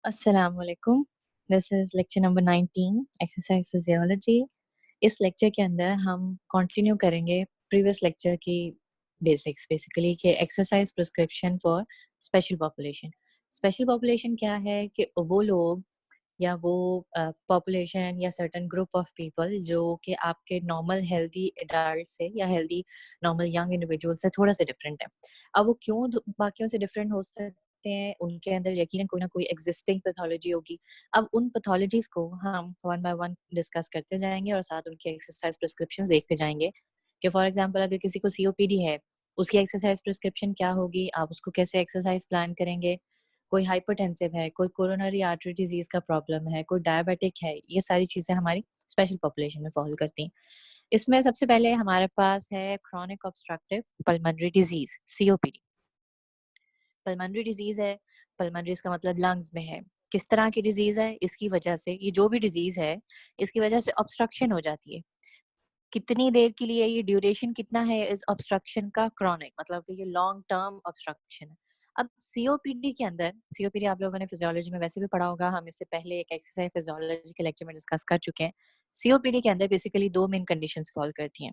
अस्सलामुअलैकुम। This is lecture number 19 exercise physiology. इस lecture के अंदर हम कंटिन्यू करेंगे प्रीवियस लेक्चर की बेसिक्स, बेसिकली कि exercise prescription for special population. Special population क्या है कि वो लोग या वो पॉपुलेशन या सर्टेन ग्रुप ऑफ पीपल जो कि आपके नॉर्मल हेल्दी एडल्ट से या हेल्दी नॉर्मल यंग इंडिविजुअल से थोड़ा सा डिफरेंट है। अब वो क्यों बाकियों से डिफरेंट हो सकते हैं, उनके अंदर यकीनन कोई ना कोई एग्जिस्टिंग पैथोलॉजी होगी। अब उन पैथोलॉजीज को हम वन बाय वन डिस्कस करते जाएंगे और साथ उनकी एक्सरसाइज प्रिस्क्रिप्शन देखते जाएंगे कि फॉर एग्जाम्पल अगर किसी को सीओपीडी है, उसकी एक्सरसाइज प्रिस्क्रिप्शन क्या होगी, आप उसको कैसे एक्सरसाइज प्लान करेंगे। कोई हाइपरटेंसिव है, कोई कोरोनरी आर्टरी डिजीज का प्रॉब्लम है, कोई डायबिटिक है, ये सारी चीजें हमारी स्पेशल पॉपुलेशन में फॉलो करती हैं। इसमें सबसे पहले हमारे पास है chronic obstructive pulmonary disease, COPD. Pulmonary disease है, पल्मोनरी इसका मतलब लंग्स में है। किस तरह की डिजीज है, इसकी वजह से ये जो भी डिजीज है इसकी वजह से ऑब्स्ट्रक्शन हो जाती है। कितनी देर के लिए, ये ड्यूरेशन कितना है इस ऑब्स्ट्रक्शन का, क्रॉनिक मतलब कि ये लॉन्ग टर्म ऑब्स्ट्रक्शन है। अब सीओपीडी के अंदर, सीओपीडी आप लोगों ने फिजियोलॉजी में वैसे भी पढ़ा होगा, हम इससे पहले एक एक्सरसाइज फिजियोलॉजी के लेक्चर में डिस्कस कर चुके हैं। सीओपीडी के अंदर बेसिकली दो मेन कंडीशंस फॉलो करती हैं,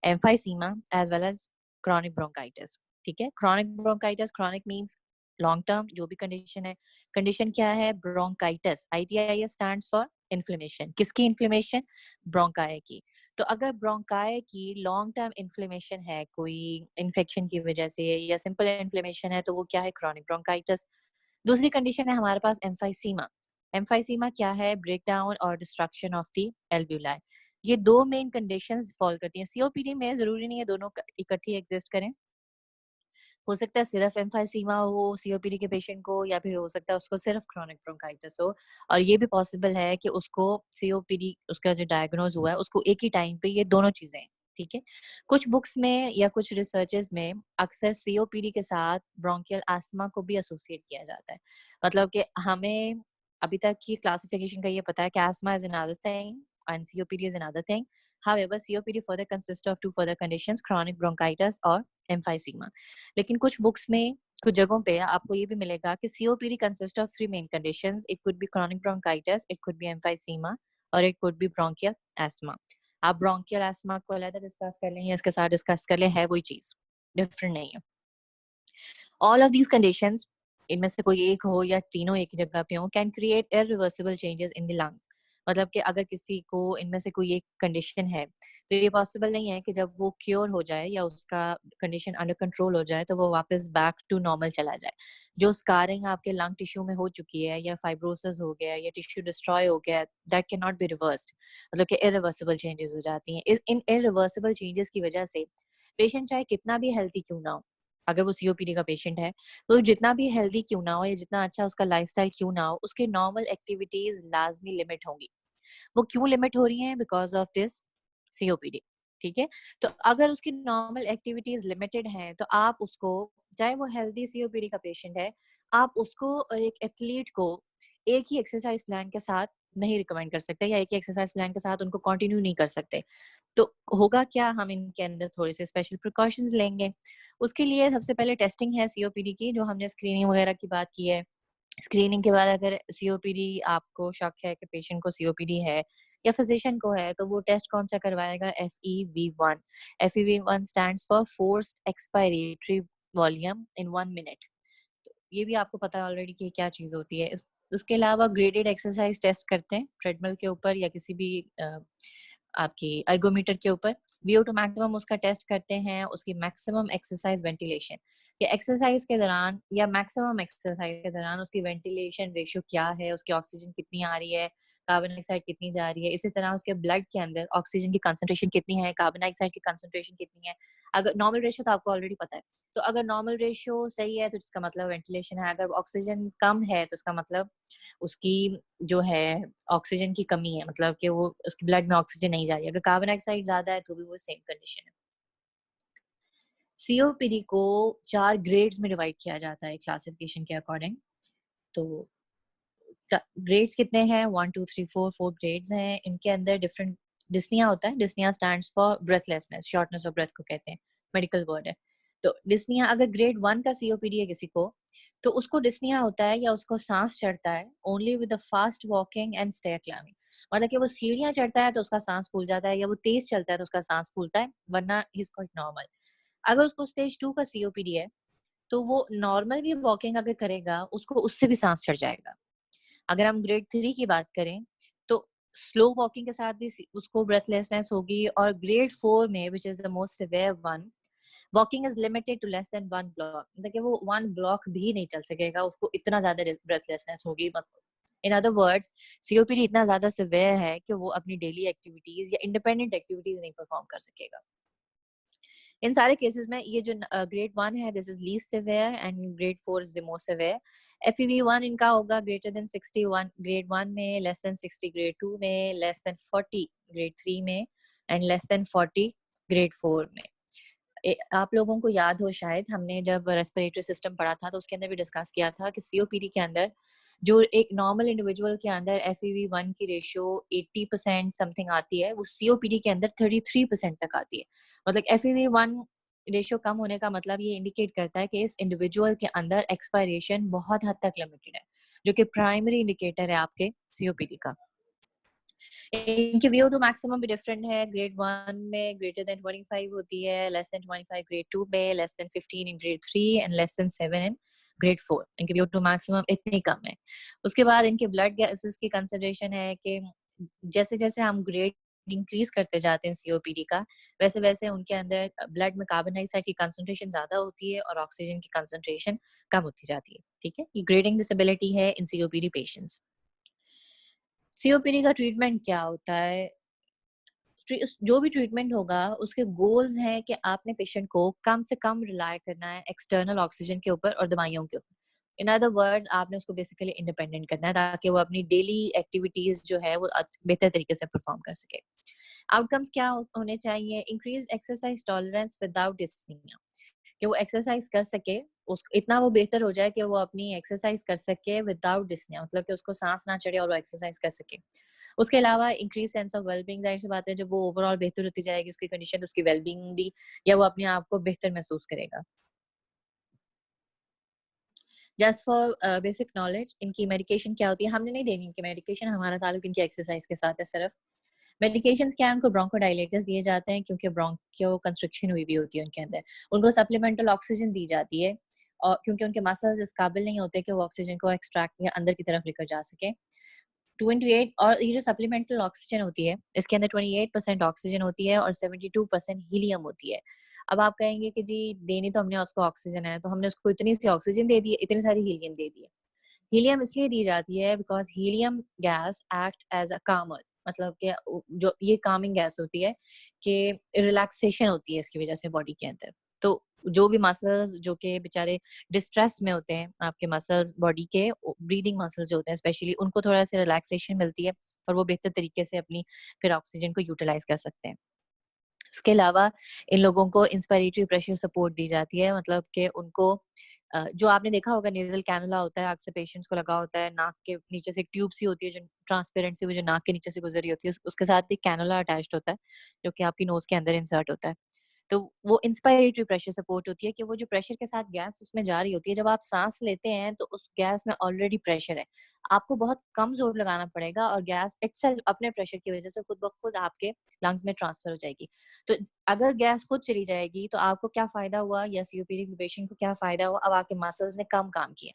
emphysema as well as chronic bronchitis. ठीक है, chronic bronchitis, chronic means long term जो भी कंडीशन है। कंडीशन क्या है, bronchitis, itis stands for inflammation. किसकी इन्फ्लेमेशन, ब्रोंकाई की। तो अगर ब्रोंकाई की लॉन्ग टर्म इन्फ्लेमेशन है कोई इन्फेक्शन की वजह से या सिंपल इन्फ्लेमेशन है, तो वो क्या है, क्रॉनिक ब्रोंकाइटिस। दूसरी कंडीशन है हमारे पास एम्फाइसीमा। एम्फाइसीमा क्या है, ब्रेकडाउन और डिस्ट्रक्शन ऑफ द एल्ब्यूलाई। ये दो मेन कंडीशंस फॉलो करती हैं सीओपीडी में। जरूरी नहीं है दोनों इकट्ठी एग्जिस्ट करें, हो सकता है सिर्फ एम्फाइसीमा हो सीओपीडी के पेशेंट को, या फिर हो सकता है उसको सिर्फ क्रोनिक ब्रोंकाइटिस हो। और ये भी पॉसिबल है कि उसको सीओपीडी, उसका जो डायग्नोज हुआ है उसको एक ही टाइम पे ये दोनों चीजें हैं। ठीक है, कुछ बुक्स में या कुछ रिसर्चेस में अक्सर सीओपीडी के साथ ब्रोंकियल आस्थमा को भी एसोसिएट किया जाता है। मतलब कि हमें अभी तक की क्लासिफिकेशन का ये पता है कि asthma is another thing and COPD is another thing. However, COPD further consists of two further conditions, chronic bronchitis और emphysema. लेकिन कुछ बुक्स में, कुछ जगहों पे आपको ये भी मिलेगा कि COPD consist of three main conditions, it could be chronic bronchitis, it could be emphysema और it could be bronchial asthma. आप ब्रोंकियल एस्थमा को अलग डिस्कस कर लें या इसके साथ डिस्कस कर लें, है वही चीज, डिफरेंट नहीं है। ऑल ऑफ दीज कंडीशंस, इनमें से कोई एक हो या तीनों एक ही जगह पे हो, can create irreversible changes in the lungs. मतलब कि अगर किसी को इनमें से कोई एक कंडीशन है तो ये पॉसिबल नहीं है कि जब वो क्योर हो जाए या उसका कंडीशन अंडर कंट्रोल हो जाए तो वो वापस बैक टू नॉर्मल चला जाए। जो स्कारिंग आपके लंग टिश्यू में हो चुकी है या फाइब्रोसिस हो गया या टिश्यू डिस्ट्रॉय हो गया, that can not be reversed. मतलब कि इरिवर्सिबल चेंजेस हो जाती हैं। इन इरिवर्सिबल चेंजेस की वजह से पेशेंट चाहे कितना भी हेल्थी क्यों ना हो, अगर वो सीओपीडी का पेशेंट है तो जितना भी हेल्दी क्यों ना हो या जितना अच्छा उसका लाइफस्टाइल क्यों ना हो, उसके नॉर्मल एक्टिविटीज लाजमी लिमिट होंगी। वो क्यों लिमिट हो रही हैं, बिकॉज ऑफ दिस सीओपीडी। ठीक है, तो अगर उसकी नॉर्मल एक्टिविटीज लिमिटेड हैं तो आप उसको, चाहे वो हेल्दी सीओपीडी का पेशेंट है, आप उसको और एक एथलीट को एक ही एक्सरसाइज प्लान के साथ नहीं रिकमेंड कर सकते या एक ही एक्सरसाइज प्लान के साथ उनको कंटिन्यू नहीं कर सकते। तो होगा क्या, हम इनके अंदर थोड़े से स्पेशल प्रिकॉशंस लेंगे। उसके लिए सबसे पहले टेस्टिंग है सीओपीडी की, जो हमने स्क्रीनिंग वगैरह की बात की है। स्क्रीनिंग के बाद अगर सीओपीडी, आपको शक है कि पेशेंट को सीओपीडी है या फिजिशियन को है, तो वो टेस्ट कौन सा करवाएगा, FEV1। FEV1 stands for forced expiratory volume in 1 minute. तो ये भी आपको पता है ऑलरेडी कि क्या चीज होती है। उसके अलावा ग्रेडेड एक्सरसाइज टेस्ट करते हैं ट्रेडमिल के ऊपर या किसी भी आपकी अर्गोमीटर के ऊपर। VO2 मैक्सिमम उसका टेस्ट करते हैं, उसकी मैक्सिमम एक्सरसाइज वेंटिलेशन, कि एक्सरसाइज के दौरान या मैक्सिमम एक्सरसाइज के दौरान उसकी वेंटिलेशन रेशियो क्या है, उसकी ऑक्सीजन कितनी आ रही है, कार्बन डाइऑक्साइड कितनी जा रही है। इसी तरह उसके ब्लड के अंदर ऑक्सीजन की कंसंट्रेशन कितनी है, कार्बन डाइऑक्साइड की कंसंट्रेशन कितनी है। अगर नॉर्मल रेशियो तो आपको ऑलरेडी पता है, तो अगर नॉर्मल रेशियो सही है तो इसका मतलब वेंटिलेशन है। अगर ऑक्सीजन कम है तो इसका मतलब उसकी जो है ऑक्सीजन की कमी है, मतलब कि वो उसके ब्लड में ऑक्सीजन नहीं जा रही है। अगर कार्बन डाइऑक्साइड ज्यादा है तो भी वो सेम कंडीशन है। सीओपीडी को 4 ग्रेड्स में डिवाइड किया जाता है क्लासिफिकेशन के अकॉर्डिंग। तो ग्रेड्स कितने हैं, 1 2 3 4 4 ग्रेड्स हैं। इनके अंदर डिफरेंट डिस्निया होता है। Dyspnoea stands for breathlessness, shortness of breath को कहते हैं, मेडिकल वर्ड है। तो डिस्निया अगर ग्रेड 1 का सीओपीडी है किसी को, तो उसको डिस्निया होता है या उसको सांस चढ़ता है only with the fast walking and stair climbing. मतलब कि वो सीढ़ियां चढ़ता है तो उसका सांस फूल जाता है, या वो तेज चलता है तो उसका सांस फूलता है, वरना ही इज क्वाइट नॉर्मल। अगर उसको स्टेज 2 का सीओपीडी है, तो वो नॉर्मल भी वॉकिंग अगर करेगा, उसको उससे भी सांस चढ़ जाएगा। अगर हम ग्रेड 3 की बात करें, तो स्लो वॉकिंग के साथ भी उसको ब्रेथलेसनेस होगी। और ग्रेड 4 में, which is the most severe one, walking is limited to less than 1 block. देखिए वो 1 ब्लॉक भी नहीं चल सकेगा, उसको इतना ज्यादा ब्रेथलेसनेस होगी। इन अदर वर्ड्स, सीओपीडी इतना ज्यादा सिवियर है कि वो अपनी डेली एक्टिविटीज या इंडिपेंडेंट एक्टिविटीज नहीं परफॉर्म कर सकेगा। इन सारे केसेस में ये जो ग्रेड 1 है, this is least severe, and grade 4 is the most severe. FEV1 इनका होगा ग्रेटर देन 61 ग्रेड 1 में, लेस देन 60 ग्रेड 2 में, लेस देन 40 ग्रेड 3 में, एंड लेस देन 40 ग्रेड 4 में। आप लोगों को याद हो शायद, हमने जब रेस्पिरेटरी सिस्टम पढ़ा था तो उसके अंदर भी डिस्कस किया था कि सीओपीडी के अंदर जो एक नॉर्मल इंडिविजुअल के अंदर FEV1 की रेशियो 80% समथिंग आती है, वो सीओपीडी के अंदर 33% तक आती है। मतलब FEV1 रेशियो कम होने का मतलब ये इंडिकेट करता है कि इस इंडिविजुअल के अंदर एक्सपायरेशन बहुत हद तक लिमिटेड है, जो कि प्राइमरी इंडिकेटर है आपके सीओपीडी का। इनकी व्यू टू मैक्सिमम भी डिफरेंट है। ग्रेड 1 में ग्रेटर देन 25 होती है, लेस देन 25 ग्रेड 2 में, less than 15 in grade 3, and less than 7 in grade 4। इनकी व्यू टू मैक्सिमम इतनी कम है। उसके बाद इनके ब्लड गैसेस की कंसिडरेशन है कि जैसे जैसे हम ग्रेड इंक्रीज करते जाते हैं सीओपीडी का, वैसे वैसे उनके अंदर ब्लड में कार्बन डाइऑक्साइड की कंसंट्रेशन ज्यादा होती है और ऑक्सीजन की कंसंट्रेशन कम होती जाती है। ठीक है, ये ग्रेडिंग डिसेबिलिटी है इन सीओपीडी पेशेंट्स। सीओपीडी का ट्रीटमेंट क्या होता है? जो भी ट्रीटमेंट होगा उसके गोल्स हैं कि आपने पेशेंट को कम से कम रिलाय करना है एक्सटर्नल ऑक्सीजन के ऊपर और दवाइयों के ऊपर। इन अदर वर्ड्स, आपने उसको बेसिकली इंडिपेंडेंट करना है ताकि वो अपनी डेली एक्टिविटीज जो है वो बेहतर तरीके से परफॉर्म कर सके। आउटकम्स क्या होने चाहिए? Increase exercise tolerance without dyspnoea, कि वो एक्सरसाइज कर सके, उस इतना वो बेहतर हो जाए कि वो अपनी एक्सरसाइज कर सके विदाउट डिस्निया, मतलब कि उसको सांस ना चढ़े और वो एक्सरसाइज कर सके। उसके अलावा इंक्रीज सेंस ऑफ वेलबींग, जाहिर सी बात है जब वो ओवरऑल बेहतर होती जाएगी उसकी कंडीशन, तो उसकी वेलबींग भी, या वो अपने आप को बेहतर महसूस करेगा। जस्ट फॉर बेसिक नॉलेज, इनकी मेडिकेशन क्या होती है? हमने नहीं देनी इनकी मेडिकेशन, हमारा ताल्लुक इनकी एक्सरसाइज के साथ है सिर्फ। मेडिकेशंस क्या है? उनको ब्रोंकोडायलेटर्स दिए जाते हैं क्योंकि ब्रोंकियो कंस्ट्रिक्शन हुई भी होती है उनके अंदर। उनको सप्लीमेंटल ऑक्सीजन दी जाती है, और क्योंकि उनके मसल्स इस काबिल नहीं होते कि वो ऑक्सीजन को एक्सट्रैक्ट या अंदर की तरफ लेकर जा सके। 28, और ये जो सप्लीमेंटल ऑक्सीजन होती है इसके अंदर 28% ऑक्सीजन होती है और 72% हीलियम होती है। अब आप कहेंगे कि जी देनी तो हमने उसको ऑक्सीजन है, तो हमने उसको इतनी सी ऑक्सीजन दे दी है, इतनी सारी हीलियम दे दी है। हीलियम इसलिए दी जाती है because helium gas act as a calmer, मतलब कि जो ये कामिंग गैस होती है कि रिलैक्सेशन होती है इसकी वजह से बॉडी के अंदर। तो जो भी मसल्स जो कि बेचारे डिस्ट्रेस में होते हैं, आपके मसल्स बॉडी के ब्रीदिंग मसल्स जो होते हैं स्पेशली, उनको थोड़ा सा रिलैक्सेशन मिलती है और वो बेहतर तरीके से अपनी फिर ऑक्सीजन को यूटिलाइज कर सकते हैं। उसके अलावा इन लोगों को इंस्पायरेटरी प्रेशर सपोर्ट दी जाती है, मतलब कि उनको जो आपने देखा होगा नेजल कैनुला होता है, अक्सर पेशेंट्स को लगा होता है नाक के नीचे से एक ट्यूब सी होती है जो ट्रांसपेरेंट सी, वो जो नाक के नीचे से गुजरी होती है, उसके साथ एक कैनुला अटैच्ड होता है जो कि आपकी नोज के अंदर इंसर्ट होता है। तो वो इंस्पायरेटरी प्रेशर सपोर्ट होती है कि वो जो प्रेशर के साथ गैस उसमें जा रही होती है, जब आप सांस लेते हैं तो उस गैस में ऑलरेडी प्रेशर है, आपको बहुत कम जोर लगाना पड़ेगा और गैस इटसेल्फ अपने प्रेशर की वजह से खुद ब खुद आपके लंग्स में ट्रांसफर हो जाएगी। तो अगर गैस खुद चली जाएगी तो आपको क्या फायदा हुआ, या सीओपीडी के पेशेंट को क्या फायदा हुआ? अब आपके मसल्स ने कम काम किया,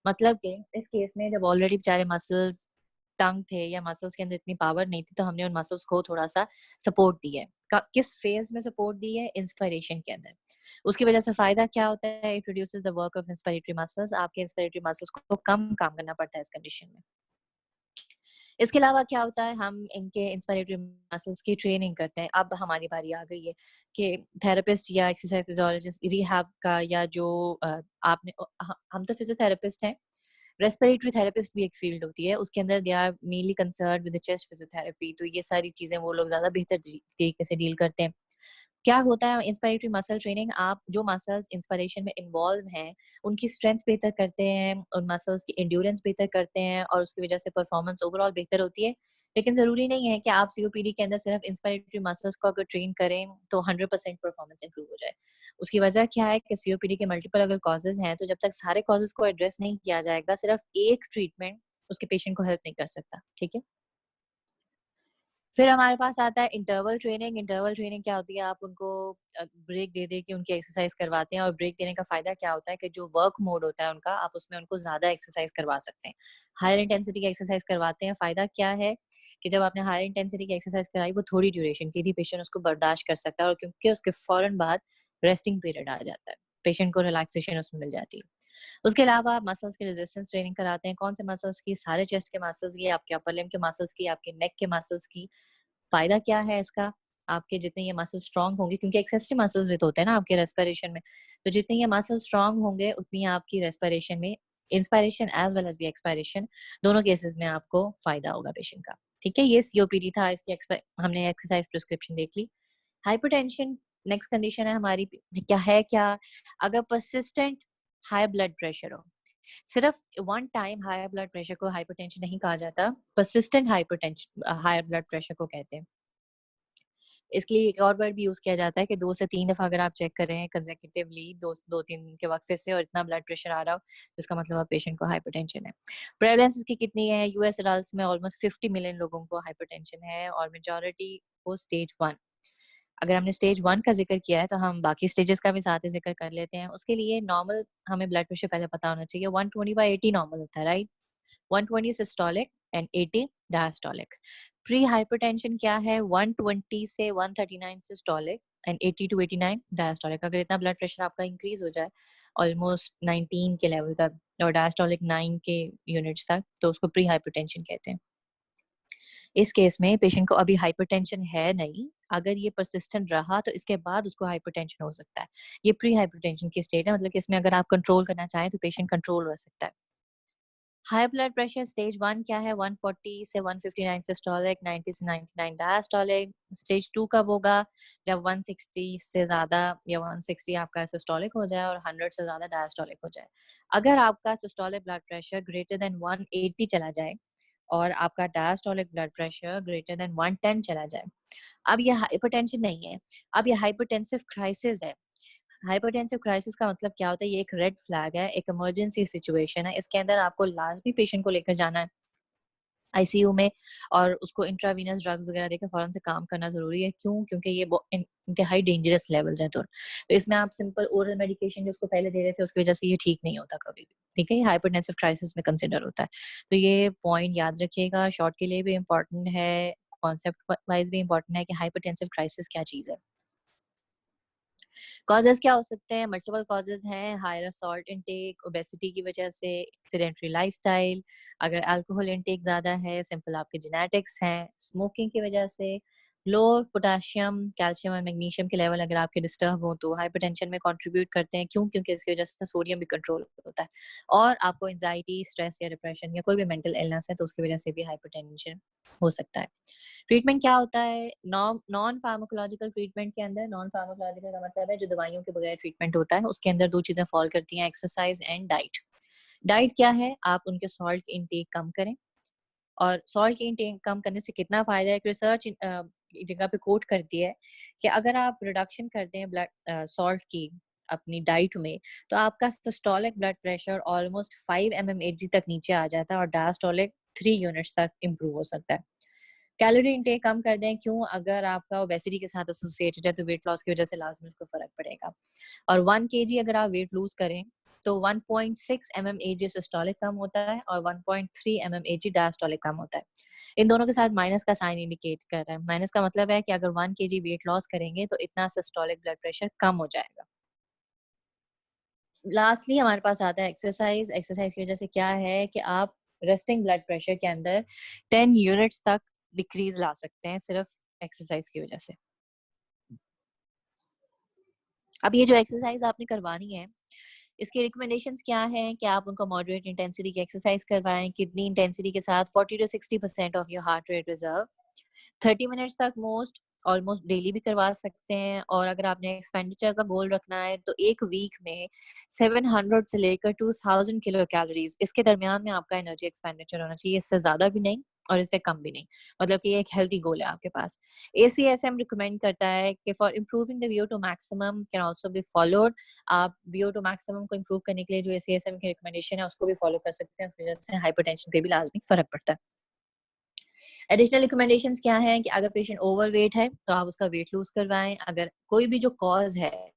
मतलब कि इस केस में जब ऑलरेडी बेचारे मसल्स तंग थे या मसल्स के अंदर इतनी पावर नहीं थी, तो हमने उन मसल्स को थोड़ा सा सपोर्ट दी है। किस फेज में सपोर्ट दी है? इंस्पिरेशन के अंदर। उसकी वजह से फायदा क्या होता है? It reduces the work of inspiratory muscles, आपके इंस्पिरेटरी मसल्स को कम काम करना पड़ता है इस कंडीशन में। इसके अलावा क्या होता है? हम इनके इंस्पिरेटरी मसल्स की ट्रेनिंग करते हैं। अब हमारी बारी आ गई है कि थेरेपिस्ट या एक्सरसाइज फिजियोलॉजिस्ट रिहैब का, या जो आपने हम तो फिजियोथेरेपिस्ट हैं, रेस्पिरेटरी थेरेपिस्ट भी एक फील्ड होती है, उसके अंदर they are mainly concerned with the chest physiotherapy. तो ये सारी चीजें वो लोग ज्यादा बेहतर तरीके से डील करते हैं। क्या होता है इंस्पिरेटरी मसल ट्रेनिंग, आप जो मसल्स इंस्पिरेशन में इन्वॉल्व हैं उनकी स्ट्रेंथ बेहतर करते हैं, उन मसल्स की एंड्योरेंस बेहतर करते हैं और उसकी वजह से परफॉर्मेंस ओवरऑल बेहतर होती है। लेकिन ज़रूरी नहीं है कि आप सीओपीडी के अंदर सिर्फ इंस्पिरेटरी मसल्स को अगर ट्रेन करें तो 100% परफॉर्मेंस इंप्रूव हो जाए। उसकी वजह क्या है कि सीओपीडी के मल्टीपल अगर कॉजेज हैं तो जब तक सारे कॉजेज को एड्रेस नहीं किया जाएगा सिर्फ एक ट्रीटमेंट उसके पेशेंट को हेल्प नहीं कर सकता। ठीक है, फिर हमारे पास आता है इंटरवल ट्रेनिंग। इंटरवल ट्रेनिंग क्या होती है, आप उनको ब्रेक दे दे के उनकी एक्सरसाइज करवाते हैं और ब्रेक देने का फायदा क्या होता है कि जो वर्क मोड होता है उनका, आप उसमें उनको ज्यादा एक्सरसाइज करवा सकते हैं, हायर इंटेंसिटी की एक्सरसाइज करवाते हैं। फायदा क्या है कि जब आपने हायर इंटेंसिटी की एक्सरसाइज कराई वो थोड़ी ड्यूरेशन की थी, पेशेंट उसको बर्दाश्त कर सकता है और क्योंकि उसके फौरन बाद रेस्टिंग पीरियड आ जाता है, पेशेंट को रिलैक्सेशन उसमें मिल जाती है। उसके अलावा आप मसल्स की रेजिस्टेंस ट्रेनिंग कराते हैं। कौन से मसल्स की, सारे चेस्ट के मसल्स की, आपके अपर लिम्ब के मसल्स की, आपके नेक के मसल्स की। फायदा क्या है इसका, आपके जितने ये मसल स्ट्रांग होंगे, क्योंकि एक्सेसिव मसल विथ होते हैं ना आपके रेस्पिरेशन में, तो जितने ये मसल स्ट्रांग होंगे उतनी आपकी रेस्पिरेशन में, inspiration as well as the expiration, दोनों केसेस में आपको फायदा होगा पेशेंट का। ठीक है, ये सीओपीडी था, इसकी हमने एक्सरसाइज प्रिस्क्रिप्शन देख ली। हाइपरटेंशन नेक्स्ट कंडीशन है हमारी, क्या है क्या, अगर परसिस्टेंट हाई ब्लड प्रेशर हो, सिर्फ one time high blood pressure को हाइपरटेंशन नहीं कहा जाता, persistent hypertension high blood pressure को कहते हैं। इसके लिए एक और वर्ड भी यूज किया जाता है कि 2 से 3 दफा अगर आप चेक कर रहे हैं कंसेक्यूटिवली 2-3 दिन के वक्फे से और इतना ब्लड प्रेशर आ रहा हो तो इसका मतलब आप पेशेंट को हाइपरटेंशन है। प्रेवलेंस इसकी कितनी है, यूएस एडल्ट्स में ऑलमोस्ट 50 मिलियन लोगों को हाइपरटेंशन है और मेजॉरिटी को स्टेज 1। अगर हमने स्टेज 1 का जिक्र किया है तो हम बाकी स्टेजेस का भी साथ ही जिक्र कर लेते हैं। उसके लिए नॉर्मल हमें ब्लड प्रेशर पहले पता होना चाहिए, 120/80 नॉर्मल होता है, right? 120 systolic and 80 diastolic. Pre hypertension क्या है, 120 से 139 सिस्टोलिक एंड 80 टू 89 डायस्टोलिक। अगर इतना ब्लड प्रेशर आपका इंक्रीज हो जाए ऑलमोस्ट 19 के लेवल तक और डायस्टोलिक 9 के यूनिट्स तक, तो उसको प्री हाइपरटेंशन कहते हैं। इस केस में पेशेंट को अभी हाइपरटेंशन है नहीं, अगर ये परसिस्टेंट रहा तो इसके बाद उसको हाइपरटेंशन हो सकता है। ये प्री हाइपरटेंशन की स्टेट है, मतलब कि इसमें अगर आप कंट्रोल करना चाहें तो पेशेंट कंट्रोल रह सकता है। हाई ब्लड प्रेशर स्टेज 1 क्या है, 140 से 159 सिस्टोलिक, 90 से 99 डायस्टोलिक। स्टेज 2 कब होगा, जब 160 से ज्यादा या 160 आपका सिस्टोलिक हो जाए और 100 से ज्यादा डायस्टोलिक हो जाए। अगर आपका systolic blood pressure greater than 180 चला जाए और आपका diastolic blood pressure greater than 110 चला जाए, अब ये हाइपरटेंशन नहीं है, अब ये हाइपरटेंसिव क्राइसिस है। हाइपरटेंसिव क्राइसिस का मतलब क्या होता है, ये एक रेड फ्लैग है, एक इमरजेंसी सिचुएशन है। इसके अंदर आपको लाजमी पेशेंट को लेकर जाना है आईसीयू में और उसको इंट्रावीनस ड्रग्स वगैरह देकर फौरन से काम करना जरूरी है। क्यों? क्योंकि ये इंतहाई डेंजरस लेवल्स है। तो इसमें आप सिंपल ओरल मेडिकेशन जो उसको पहले दे रहे थे उसकी वजह से ये ठीक नहीं होता कभी भी। ठीक है, ये हाइपरटेंसिव क्राइसिस में कंसिडर होता है। तो ये पॉइंट याद रखिएगा, शॉर्ट के लिए भी इम्पोर्टेंट है, कॉन्सेप्ट वाइज भी इम्पोर्टेंट है कि हाइपरटेंसिव क्राइसिस क्या चीज है। कॉजेस क्या हो सकते हैं, मल्टीपल कॉजेस हैं, हायर सॉल्ट इनटेक, ओबेसिटी की वजह से, सेडेंटरी लाइफस्टाइल, अगर अल्कोहल इनटेक ज्यादा है, सिंपल आपके जेनेटिक्स हैं, स्मोकिंग की वजह से, लो पोटाशियम कैल्शियम और मैग्नीशियम के लेवल अगर आपके डिस्टर्ब हो तो हाइपरटेंशन में कंट्रीब्यूट करते हैं। क्यों? क्योंकि इसकी वजह से सोडियम भी कंट्रोल होता है। और आपको एंजाइटी, स्ट्रेस या डिप्रेशन या कोई भी मेंटल इलनेस है तो उसकी वजह से भी हाइपरटेंशन हो सकता है। ट्रीटमेंट क्या होता है, नॉन फार्माकोलॉजिकल ट्रीटमेंट के अंदर, नॉन फार्माकोलॉजिकल का मतलब है जो दवाइयों के बगैर ट्रीटमेंट होता है, उसके अंदर 2 चीजें फॉल करती हैं, एक्सरसाइज एंड डाइट। डाइट क्या है, आप उनके सॉल्ट इनटेक कम करें। और सॉल्ट इनटेक कम करने से कितना फायदा है, रिसर्च जगह पे कोट करती है कि अगर आप रिडक्शन करते हैं ब्लड सॉल्ट की अपनी डाइट में तो आपका systolic blood pressure almost 5 mmHg तक नीचे आ जाता है और डायस्टोलिक 3 यूनिट्स तक इम्प्रूव हो सकता है। कैलोरी इंटेक कम कर दें। क्यों? अगर आपका ओबेसिटी के साथ एसोसिएटेड है तो वेट लॉस की वजह से लाजमी उसको फर्क पड़ेगा। और 1 kg अगर आप वेट लूज करें तो 1.6 mmHg सिस्टोलिक कम होता है और 1.3 mmHg डायस्टोलिक कम होता है। इन दोनों के साथ माइनस का साइन इंडिकेट कर रहा है। माइनस का मतलब है कि अगर 1 kg वेट लॉस करेंगे तो इतना सिस्टोलिक ब्लड प्रेशर कम हो जाएगा। लास्टली हमारे पास आता है एक्सरसाइज। एक्सरसाइज की वजह से क्या है कि आप रेस्टिंग ब्लड प्रेशर के अंदर 10 यूनिट्स तक डिक्रीज ला सकते हैं सिर्फ एक्सरसाइज की वजह से। अब ये जो एक्सरसाइज आपने करवानी है इसकी रिकमेंडेशंस क्या है कि आप उनको मॉडरेट इंटेंसिटी की एक्सरसाइज करवाएं। कितनी इंटेंसिटी के साथ, 40 to 60% of your heart rate reserve, 30 minutes तक मोस्ट, ऑलमोस्ट डेली भी करवा सकते हैं, और अगर आपने एक्सपेंडिचर का गोल रखना है तो एक वीक में 700 से लेकर 2000 किलो कैलोरीज इसके दरमियान में आपका एनर्जी एक्सपेंडिचर होना चाहिए, इससे ज्यादा भी नहीं और इससे कम भी नहीं। मतलब कि ये एक हेल्थी गोल है आपके पास। ACSM रिकमेंड करता है कि for improving the VO2 maximum can also be followed. आप VO2 मैक्सिमम को इम्प्रूव करने के लिए जो ACSM की रिकमेंडेशन है उसको भी फॉलो कर सकते हैं, उस वजह से हाइपरटेंशन पे भी लाजमी फर्क पड़ता है। एडिशनल रिकमेंडेशंस क्या है कि अगर पेशेंट ओवरवेट है तो आप उसका वेट लूज करवाएं। अगर कोई भी जो कॉज है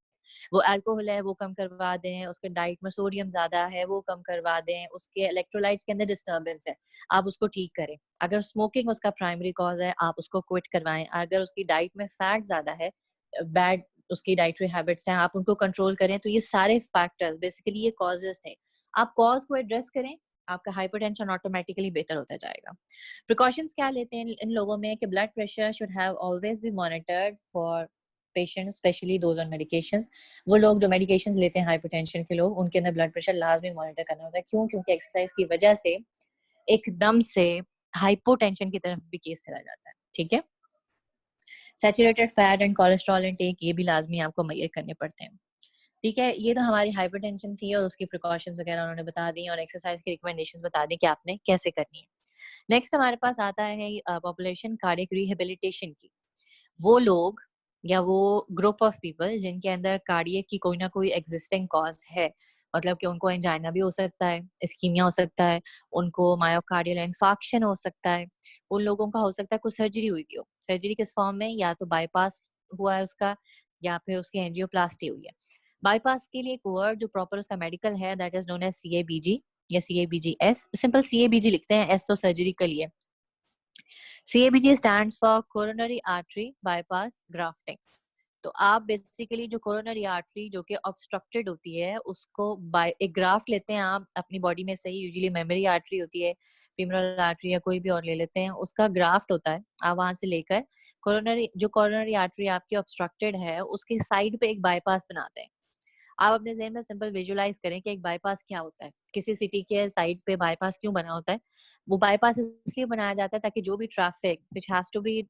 वो अल्कोहल है वो कम करवा दें, उसके डाइट में सोडियम ज्यादा है वो कम करवा दें, उसके इलेक्ट्रोलाइट्स के अंदर डिस्टर्बेंस है आप उसको ठीक करें। अगर स्मोकिंग उसका प्राइमरी कॉज है आप उसको क्विट करवाएं। अगर उसकी डाइट में फैट ज्यादा है, बैड उसकी डाइटरी हैबिट्स हैं, आप उनको कंट्रोल करें। तो ये सारे फैक्टर्स बेसिकली ये कॉजेस थे, आप कॉज को एड्रेस करें, आपका हाइपरटेंशन ऑटोमेटिकली बेहतर होता जाएगा। प्रिकॉशंस क्या लेते हैं इन लोगों में कि blood pressure should have always be monitored for patient, specially those on medications. वो लोग जो मेडिकेशंस लेते हैं हाइपरटेंशन के लोग, उनके अंदर ब्लड प्रेशर लाजमी मॉनिटर करना होता है। क्यों? क्योंकि एक्सरसाइज की वजह से एकदम से हाइपोटेंशन की तरफ भी केस चला जाता है। ठीक है, saturated fat and cholesterol intake ये भी लाजमी आपको मुहैया करने पड़ते हैं। ठीक है, ये तो हमारी हाइपरटेंशन थी और उसकी प्रिकॉशंस वगैरह उन्होंने बता दी और एक्सरसाइज की रिकमेंडेशंस बता दी कि आपने कैसे करनी है। नेक्स्ट हमारे पास आता है पॉपुलेशन कार्डियक रिहेबिलिटेशन की। वो लोग या वो ग्रुप ऑफ पीपल जिनके अंदर कार्डियक की कोई ना कोई एग्जिस्टिंग कॉज है, मतलब कि उनको एंजाइना भी हो सकता है, इस्कीमिया हो सकता है, उनको मायोकार्डियल इन्फार्क्शन हो सकता है, उन लोगों का हो सकता है कुछ सर्जरी हुई भी हो। सर्जरी किस फॉर्म में? या तो बाईपास हुआ है उसका या फिर उसकी एंजियोप्लास्टी हुई है। बाईपास के लिए एक वर्ड जो प्रॉपर उसका मेडिकल है that is known as CABG या CABGS। सिंपल CABG लिखते हैं, एस तो सर्जरी के लिए। CABG stands for coronary artery bypass grafting. तो आप बेसिकली जो कोरोनरी आर्टरी जो कि ऑब्स्ट्रक्टेड होती है उसको बाय एक ग्राफ्ट लेते हैं आप अपनी बॉडी में से ही, यूजुअली मेमोरी आर्टरी होती है, फीमरल आर्टरी या कोई भी और ले लेते हैं, उसका ग्राफ्ट होता है। आप वहां से लेकर कोरोनरी आर्टरी आपकी ऑब्स्ट्रक्टेड है उसके साइड पे एक बाईपास बनाते हैं। आप अपने ज़हन में सिंपल विजुअलाइज करें कि एक बाईपास क्या होता है, किसी सिटी के साइड पे बाईपास क्यों बना होता है। वो बाईपास इसलिए बनाया जाता है ताकि जो भी traffic which has to be,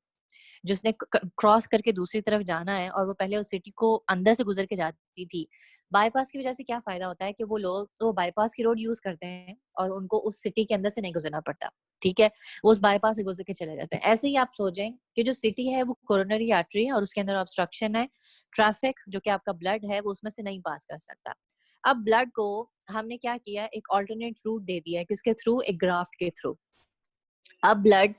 जिसने क्रॉस करके दूसरी तरफ जाना है और वो पहले उस सिटी को अंदर से गुजर के जाती थी, बाईपास की वजह से क्या फायदा होता है कि वो लोग तो बाईपास की रोड यूज करते हैं और उनको उस सिटी के अंदर से नहीं गुजरना पड़ता। ठीक है, वो उस बाईपास से गुजर के चले जाते हैं। ऐसे ही आप सोचें कि जो सिटी है वो कोरोनरी आर्टरी है और उसके अंदर ऑब्स्ट्रक्शन है, ट्रैफिक जो कि आपका ब्लड है वो उसमें से नहीं पास कर सकता। अब ब्लड को हमने क्या किया, एक ऑल्टरनेट रूट दे दिया है, किसके थ्रू? एक ग्राफ्ट के थ्रू। अब ब्लड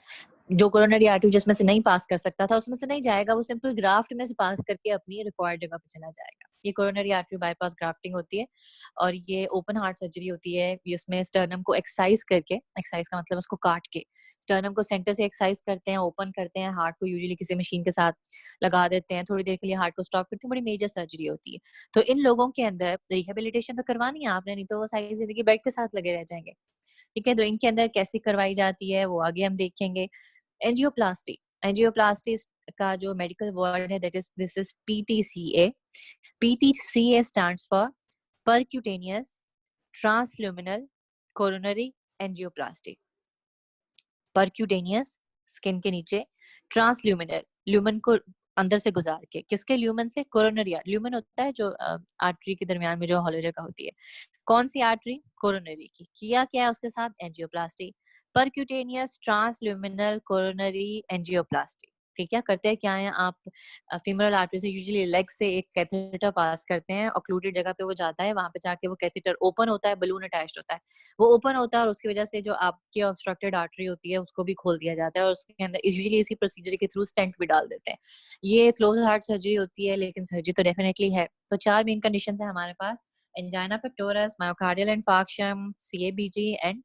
जो कोरोनरी आर्टरी जिसमें से नहीं पास कर सकता था उसमें से नहीं जाएगा, वो सिंपल ग्राफ्ट में से पास करके अपनी रिक्वायर्ड जगह पे चला जाएगा। ये कोरोनरी आर्टरी बाईपास ग्राफ्टिंग होती है और ये ओपन हार्ट सर्जरी होती है। इसमें स्टर्नम को एक्सरसाइज करके, एक्सरसाइज का मतलब उसको काट के, स्टर्नम को सेंटर से एक्सरसाइज करते हैं, ओपन करते हैं, हार्ट को यूजुअली किसी मशीन के साथ लगा देते हैं, थोड़ी देर के लिए हार्ट को स्टॉप करते हैं, बड़ी मेजर सर्जरी होती है। तो इन लोगों के अंदर रिहेबिलिटेशन तो करवानी है आपने, नहीं तो वो सारी जिंदगी बेड के साथ लगे रह जाएंगे। ठीक है, तो इनके अंदर कैसे करवाई जाती है वो आगे हम देखेंगे। एंजियोप्लास्टी, एंजियोप्लास्टी का जो मेडिकल वर्ड है that is this is PTCA। PTCA stands for percutaneous transluminal coronary angioplasty. Percutaneous skin के नीचे, ट्रांसल्यूमिनल ल्यूमन को अंदर से गुजार के, किसके? ल्यूमन से, कोरोनरी आर्टरी। ल्यूमन होता है जो आर्टरी के दरमियान में जो हॉलो जगह होती है। कौन सी आर्टरी? कोरोनरी की। किया क्या है उसके साथ? Angioplasty. Percutaneous transluminal coronary angioplasty. ठीक है, करते हैं क्या है, आप फीमरल आर्टरी से यूजुअली लेग से एक कैथेटर पास करते हैं, ऑक्लूडेड जगह पे वो जाता है, वहां पे जाके वो कैथेटर ओपन होता है, बलून अटैच्ड होता है, वो ओपन होता है और उसकी वजह से जो आपकी ऑब्स्ट्रक्टेड आर्टरी होती है उसको भी खोल दिया जाता है और उसके अंदर यूजुअली इसी प्रोसीजर के थ्रू स्टेंट भी डाल देते हैं। ये क्लोज हार्ट सर्जरी होती है लेकिन सर्जरी तो डेफिनेटली है। तो 4 मेन कंडीशन है हमारे पास: angina pectoris, myocardial infarction, CABG and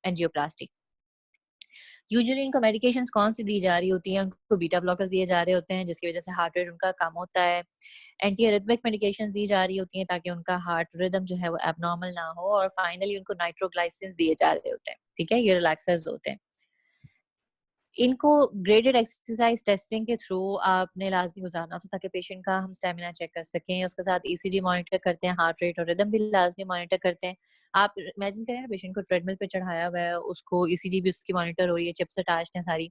angioplasty. Usually इनको मेडिकेशंस कौन सी दी जा रही होती हैं? उनको बीटा ब्लॉकर्स दिए जा रहे होते हैं जिसकी वजह से हार्ट रेट उनका कम होता है। एंटी एरिथमिक मेडिकेशंस दी जा रही होती हैं ताकि उनका हार्ट रिदम जो है वो एबनॉर्मल ना हो, और फाइनली उनको नाइट्रोग्लाइसिन्स दिए जा रहे होते हैं। ठीक है, ये रिलैक्सर्स होते हैं। इनको ग्रेडेड एक्सरसाइज टेस्टिंग के थ्रू आपने लाजमी गुजारना होता है ताकि पेशेंट का हम स्टेमिना चेक कर सकें। उसके साथ ECG मॉनिटर करते हैं, हार्ट रेट और रिदम भी लाजमी मॉनिटर करते हैं। आप इमेजिन करें पेशेंट को ट्रेडमिल पे चढ़ाया हुआ है, उसको ECG भी उसकी मॉनिटर हो रही है, चिप्स अटैच्ड हैं सारी,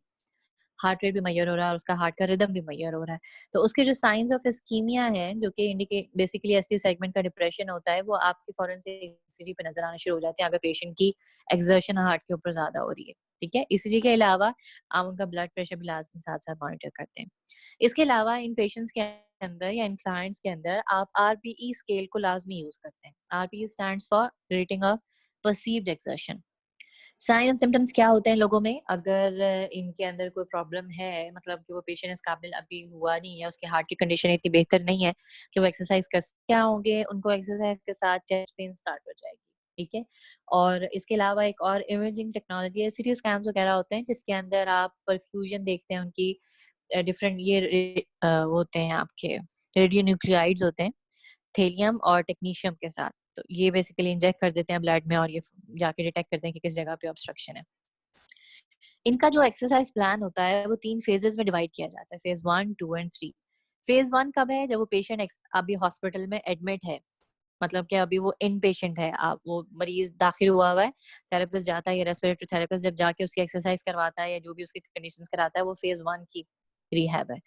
हार्ट रेट भी मेजर हो रहा है और उसका हार्ट का रिदम भी मेजर हो रहा है। तो उसके जो साइंस ऑफ इस्कीमिया है, जो कि इंडिकेट बेसिकली एसटी सेगमेंट का डिप्रेशन होता है, वो आपके फौरन से ईसीजी पे नजर आना शुरू हो जाते हैं अगर पेशेंट की एक्सर्शन हार्ट के ऊपर ज्यादा हो रही है। ठीक है, ईसीजी के अलावा आप उनका ब्लड प्रेशर भी लाजमी साथ साथ मॉनिटर करते हैं। इसके अलावा इन पेशेंट्स के अंदर या इन क्लाइंट्स के अंदर आप आरपीई स्केल को लाजमी यूज करते हैं। RPE stands for rating of perceived exertion. Sign और सिम्टम्स क्या होते हैं लोगों में, अगर इनके अंदर कोई प्रॉब्लम है, मतलब कि वो पेशेंट इस काबिल अभी हुआ नहीं है, उसके हार्ट की कंडीशन इतनी बेहतर नहीं है कि वो एक्सरसाइज कर, क्या होंगे, उनको एक्सरसाइज के साथ चेस्ट पेन स्टार्ट हो जाएगी। ठीक है, और इसके अलावा एक और इमेजिंग टेक्नोलॉजी है, सीटी स्कैन्स वगैरह होते हैं जिसके अंदर आप परफ्यूजन देखते हैं उनकी डिफरेंट वो होते हैं आपके रेडियो न्यूक्लियाइड्स होते हैं थेलियम और टेक्नीशियम के साथ। तो ये बेसिकली इंजेक्ट कर देते हैं ब्लड में और ये जाके डिटेक्ट करते हैं कि किस जगह पे ऑब्स्ट्रक्शन है। इनका जो एक्सरसाइज प्लान होता है वो 3 फेजेस में डिवाइड किया जाता है, फेज 1, 2 एंड 3। फेज 1 कब है, जब वो पेशेंट अभी हॉस्पिटल में एडमिट है, मतलब कि अभी वो इन पेशेंट है, आप वो मरीज दाखिल हुआ है, थेरेपिस्ट जाता है या रेस्पिरेटरी थेरेपिस्ट जब जाके उसकी एक्सरसाइज करवाता है या जो भी उसकी कंडीशंस कराता है, वो फेज 1 की रिहैब है।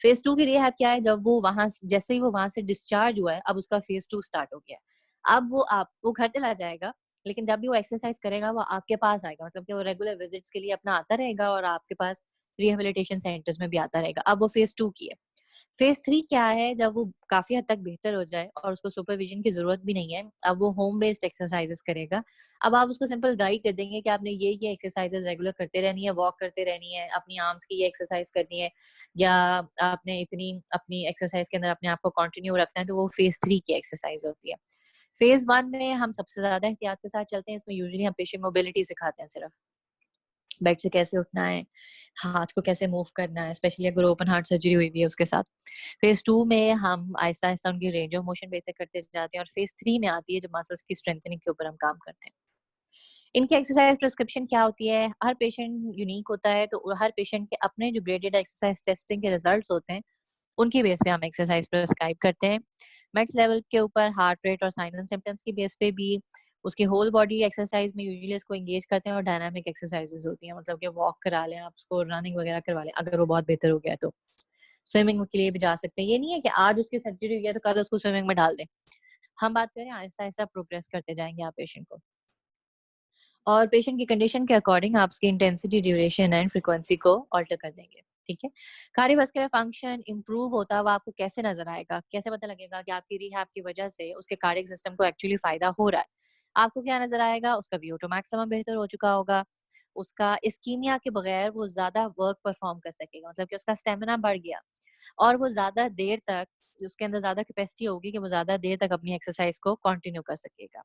फेज 2 की रिहैब क्या है, जब वो वहां जैसे ही वो वहां से डिस्चार्ज हुआ है, अब उसका फेज 2 स्टार्ट हो गया है। अब वो घर चला जाएगा, लेकिन जब भी वो एक्सरसाइज करेगा वो आपके पास आएगा, मतलब कि वो रेगुलर विजिट्स के लिए अपना आता रहेगा और आपके पास रिहेबिलिटेशन सेंटर्स में भी आता रहेगा। अब वो फेज 2 की है। फेज 3 क्या है, जब वो काफी हद तक बेहतर हो जाए और उसको सुपरविजन की जरूरत भी नहीं है, अब वो होम बेस्ड एक्सरसाइजेस करेगा। अब आप उसको सिंपल गाइड कर देंगे कि आपने ये एक्सरसाइजेस रेगुलर करते रहनी है, वॉक करते रहनी है, अपनी आर्म्स की ये एक्सरसाइज करनी है, या आपने इतनी अपनी एक्सरसाइज के अंदर अपने आप को कंटिन्यू रखना है, तो वो फेज 3 की एक्सरसाइज होती है। फेज 1 में हम सबसे ज्यादा एहतियात के साथ चलते हैं, इसमें यूजुअली हम पेशेंट मोबिलिटी सिखाते हैं, सिर्फ बेड से कैसे उठना है, हाथ को कैसे मूव करना है, स्पेशली अगर ओपन हार्ट सर्जरी हुई हुई है उसके साथ। फेज 2 में हम आहिस्ता आहिस्ता उनकी रेंज ऑफ मोशन बेहतर करते जाते हैं, और फेज 3 में आती है जब मसल्स की स्ट्रेंथनिंग के ऊपर हम काम करते हैं। इनकी एक्सरसाइज प्रिस्क्रिप्शन क्या होती है, हर पेशेंट यूनिक होता है, तो हर पेशेंट के अपने जो ग्रेडेड एक्सरसाइज टेस्टिंग के रिजल्ट्स होते हैं उनकी बेस पे हम एक्सरसाइज प्रिस्क्राइब करते हैं। मेड्स लेवल के ऊपर हार्ट रेट और साइन एंड सिम्टम्स की बेस पे भी उसकी होल बॉडी एक्सरसाइज में यूजुअली उसको एंगेज करते हैं, और डायनामिक एक्सरसाइजेस होती हैं, मतलब कि वॉक करा लें आप उसको, रनिंग वगैरह करवा लें अगर वो बहुत बेहतर हो गया तो। स्विमिंग के लिए भी जा सकते हैं, ये नहीं है कि आज उसकी सर्जरी हुई है तो कल उसको स्विमिंग में डाल दें। हम बात करें आहिस्ता आहिस्ता प्रोग्रेस करते जाएंगे आप पेशेंट को, और पेशेंट की कंडीशन के अकॉर्डिंग आप उसकी इंटेंसिटी, ड्यूरेशन एंड फ्रीक्वेंसी को ऑल्टर कर देंगे। ठीक है, कार्डियोवास्कुलर फंक्शन इंप्रूव होता हुआ आपको कैसे नजर आएगा, कैसे पता लगेगा कि आपकी रिहैब की वजह से उसके कार्डियक सिस्टम को एक्चुअली फायदा हो रहा है? आपको क्या नजर आएगा, उसका वीओ2 मैक्सिमम बेहतर हो चुका होगा, उसका इस्कीमिया के बगैर वो ज्यादा वर्क परफॉर्म कर सकेगा, मतलब कि उसका स्टेमिना बढ़ गया, और वो ज्यादा देर तक, उसके अंदर ज्यादा कैपेसिटी होगी कि वो ज्यादा देर तक अपनी एक्सरसाइज को कंटिन्यू कर सकेगा।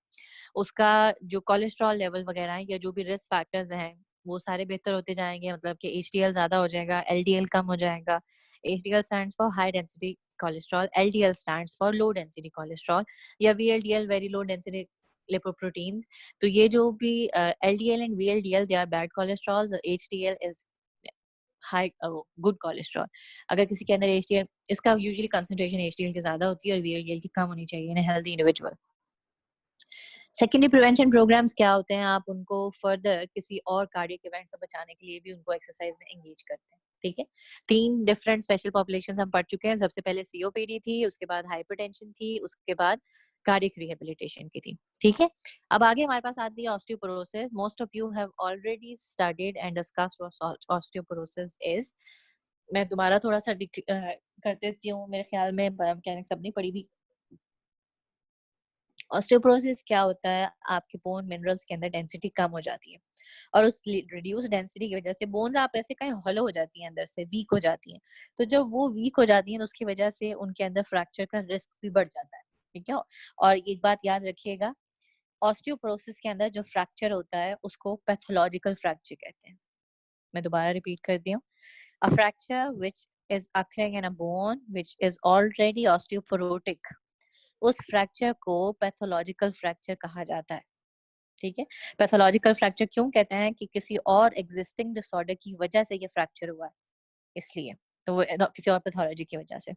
उसका जो कोलेस्ट्रॉल लेवल वगैरह है या जो भी रिस्क फैक्टर्स हैं वो सारे बेहतर होते जाएंगे, मतलब कि एचडीएल ज्यादा हो जाएगा, एलडीएल कम हो जाएगा। HDL stands for high density cholesterol, LDL stands for low density cholesterol, या VLDL very low density lipoproteins. तो ये जो भी LDL and VLDL they are bad cholesterols, और HDL is high good cholesterol. अगर किसी के अंदर एचडीएल, इसका यूजुअली कंसंट्रेशन एचडीएल की ज्यादा होती है और वीएलडीएल की कम होनी चाहिए in healthy individual. Secondary prevention programs क्या होते हैं, आप उनको फर्दर किसी और कार्डियक इवेंट से बचाने के लिए भी उनको एक्सरसाइज में एंगेज करते हैं। ठीक है, 3 डिफरेंट स्पेशल पॉपुलेशंस हम पढ़ चुके हैं, सबसे पहले सीओपीडी थी, उसके बाद हाइपरटेंशन थी, उसके बाद कार्डियक रिहेबिलिटेशन की थी। ठीक है, अब आगे हमारे पास आती है osteoporosis. Most of you have already studied and discussed osteoporosis is. मैं दोबारा थोड़ा सा कर देती हूँ, मेरे ख्याल में बायोमैकेनिक्स सब नहीं पढ़ी भी। ऑस्टियोपोरोसिस क्या होता है, आपके बोन मिनरल्स के अंदर डेंसिटी कम हो जाती है, और उस रिड्यूस डेंसिटी की वजह से बोन्स आप ऐसे कहीं हॉलो हो जाती हैं, अंदर से वीक हो जाती हैं। तो जब वो वीक हो जाती हैं तो उसकी वजह से उनके अंदर फ्रैक्चर का रिस्क भी बढ़ जाता है। ठीक है, और एक बात याद रखिएगा, ऑस्टियोपोरोसिस के अंदर जो फ्रैक्चर होता है उसको पैथोलॉजिकल फ्रैक्चर कहते हैं। मैं दोबारा रिपीट करती हूँ, a fracture which is occurring in a bone which is already osteoporotic, उस फ्रैक्चर को पैथोलॉजिकल फ्रैक्चर कहा जाता है। ठीक है, पैथोलॉजिकल फ्रैक्चर क्यों कहते हैं, कि किसी और एग्जिस्टिंग डिसऑर्डर की वजह से ये फ्रैक्चर हुआ है, इसलिए, तो वो किसी और पैथोलॉजी की वजह से।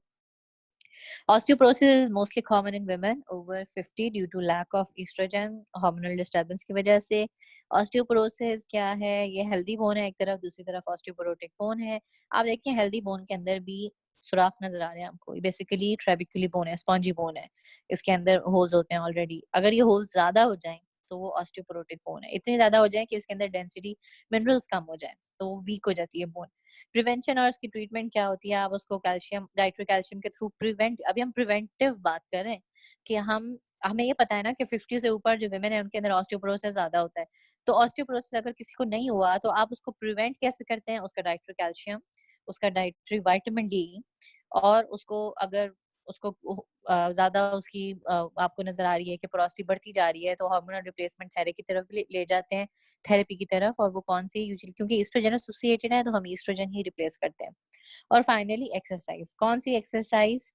Osteoporosis is mostly common in women over 50 due to lack of estrogen, hormonal disturbance की वजह से। Osteoporosis क्या है? ये हेल्दी बोन है एक तरफ, दूसरी तरफ ऑस्टियोपोरोटिक बोन है। आप देखिए हेल्दी बोन के अंदर भी सुराख नजर आ रहे हैं आपको। बेसिकली ट्रेबिकुली बोन है, स्पॉन्जी बोन है, इसके अंदर होल्स होते हैं ऑलरेडी। अगर ये होल्स ज्यादा हो जाएं तो वो ऑस्टियोपोरोटिक बोन है। इतने ज्यादा हो जाए कि इसके अंदर डेंसिटी मिनरल्स कम हो जाए तो वीक हो जाती है बोन। प्रिवेंशन और उसकी ट्रीटमेंट क्या होती है? आप उसको कैल्शियम, डाइट्री कैल्शियम के थ्रू प्रिवेंट, अभी हम प्रिवेंटिव बात कर रहे हैं कि हमें ये पता है ना कि 50 से ऊपर जो विमेन है उनके अंदर ऑस्टियोपोरोसिस ज्यादा होता है। तो ऑस्टियोपोरोसिस अगर किसी को नहीं हुआ तो आप उसको प्रिवेंट कैसे करते हैं? उसका डाइट्री कैल्शियम, उसका डाइट्री विटामिन डी, और उसको अगर उसको ज्यादा उसकी आपको नजर आ रही है कि पोरोसिटी बढ़ती जा रही है तो हार्मोनल रिप्लेसमेंट थेरेपी की तरफ ले जाते हैं, थेरेपी की तरफ। और वो कौन सी? यूजुअली क्योंकि ईस्ट्रोजन एसोसिएटेड है तो हम ईस्ट्रोजन ही रिप्लेस करते हैं। और फाइनली एक्सरसाइज। कौन सी एक्सरसाइज?